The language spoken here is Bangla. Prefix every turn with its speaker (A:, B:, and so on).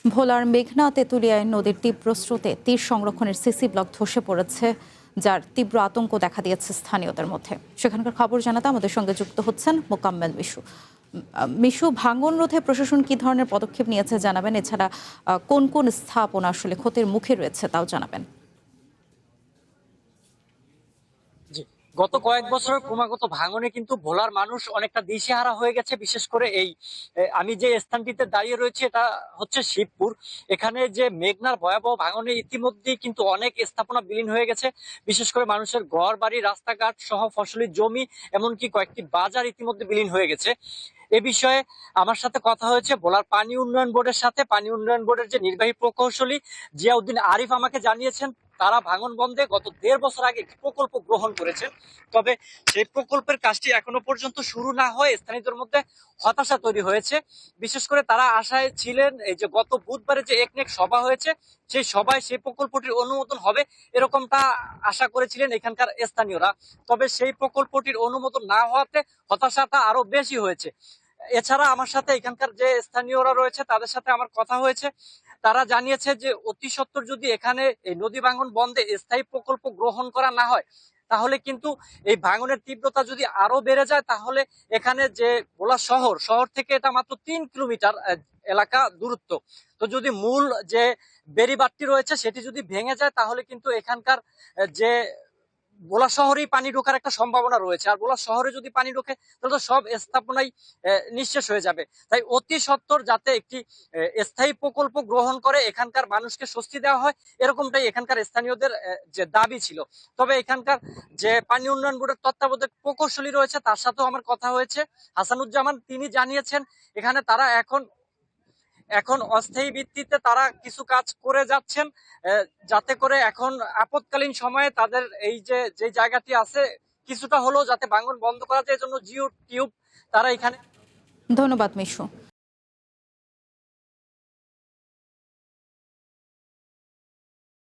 A: ভোলার মেঘনা তেঁতুলিয়ায় নদীর তীব্র স্রোতে তীর সংরক্ষণের সিসি ব্লক ধসে পড়েছে, যার তীব্র আতঙ্ক দেখা দিয়েছে স্থানীয়দের মধ্যে। সেখানকার খবর জানাতে আমাদের সঙ্গে যুক্ত হচ্ছেন মোকাম্মেল মিশু। মিশু, ভাঙন রোধে প্রশাসন কি ধরনের পদক্ষেপ নিয়েছে জানাবেন, এছাড়া কোন কোন স্থাপনা আসলে ক্ষতির মুখে রয়েছে তাও জানাবেন।
B: গত কয়েক বছরের ক্রমাগত ভাঙনে কিন্তু ভোলার মানুষ অনেকটা দিশেহারা হয়ে গেছে। বিশেষ করে আমি যে স্থানটিতে দাঁড়িয়ে রয়েছি এটা হচ্ছে শিবপুর। এখানে যে মেঘনার ভয়াবহ ভাঙনে ইতিমধ্যেই কিন্তু অনেক স্থাপনা বিলীন হয়ে গেছে। বিশেষ করে মানুষের ঘর বাড়ি, রাস্তাঘাট সহ ফসলি জমি, এমনকি কয়েকটি বাজার ইতিমধ্যে বিলীন হয়ে গেছে। এ বিষয়ে আমার সাথে কথা হয়েছে ভোলার পানি উন্নয়ন বোর্ডের সাথে। পানি উন্নয়ন বোর্ডের যে নির্বাহী প্রকৌশলী জিয়াউদ্দিন আরিফ আমাকে জানিয়েছেন তারা ভাঙন বন্ধে গত ১.৫ বছর আগে একটি প্রকল্প গ্রহণ করেছেন। তবে সেই প্রকল্পের কাজটি এখনো পর্যন্ত শুরু না হয়ে স্থানীয়দের মধ্যে হতাশা তৈরি হয়েছে। বিশেষ করে তারা আশায় ছিলেন এই যে গত বুধবারে যে একনেক সভা হয়েছে সেই সভায় সেই প্রকল্পটির অনুমোদন হবে, এরকমটা আশা করেছিলেন এখানকার স্থানীয়রা। তবে সেই প্রকল্পটির অনুমোদন না হওয়াতে হতাশাটা আরো বেশি হয়েছে। এছাড়া আমার সাথে এখানকার যে স্থানীয়রা রয়েছে তাদের সাথে আমার কথা হয়েছে। তারা জানিয়েছে যে অতি সত্বর যদি এখানে এই নদী ভাঙন বন্ধে স্থায়ী প্রকল্প গ্রহণ করা না হয়, তাহলে কিন্তু এই ভাঙনের তীব্রতা যদি আরো বেড়ে যায়, তাহলে এখানে যে ভোলা শহর থেকে এটা মাত্র ৩ কিলোমিটার এলাকা দূরত্ব। তো যদি মূল যে বেড়িবাঁধটি রয়েছে সেটি যদি ভেঙে যায়, তাহলে কিন্তু এখানকার যে ভোলা শহরেই পানি ঢোকার একটা সম্ভাবনা রয়েছে। আর ভোলা শহরে যদি পানি ঢোকে তাহলে তো সব স্থাপনাই নিঃশেষ হয়ে যাবে। তাই অতি সত্বর যাতে একটি স্থায়ী প্রকল্প গ্রহণ করে এখানকার মানুষকে স্বস্তি দেওয়া হয়, এরকমটাই এখানকার স্থানীয়দের যে দাবি ছিল। তবে এখানকার যে পানি উন্নয়ন বোর্ডের তত্ত্বাবধায়ক প্রকৌশলী রয়েছে তার সাথেও আমার কথা হয়েছে। হাসানুজ্জামান তিনি জানিয়েছেন এখানে তারা এখন অস্থায়ী ভিত্তিতে তারা কিছু কাজ করে যাচ্ছেন, যাতে করে এখন আপৎকালীন সময়ে তাদের এই যে জায়গাটি আছে কিছুটা হলেও যাতে ভাঙন বন্ধ করা যায়, এজন্য জিও টিউব তারা এখানে।
A: ধন্যবাদ মিশু।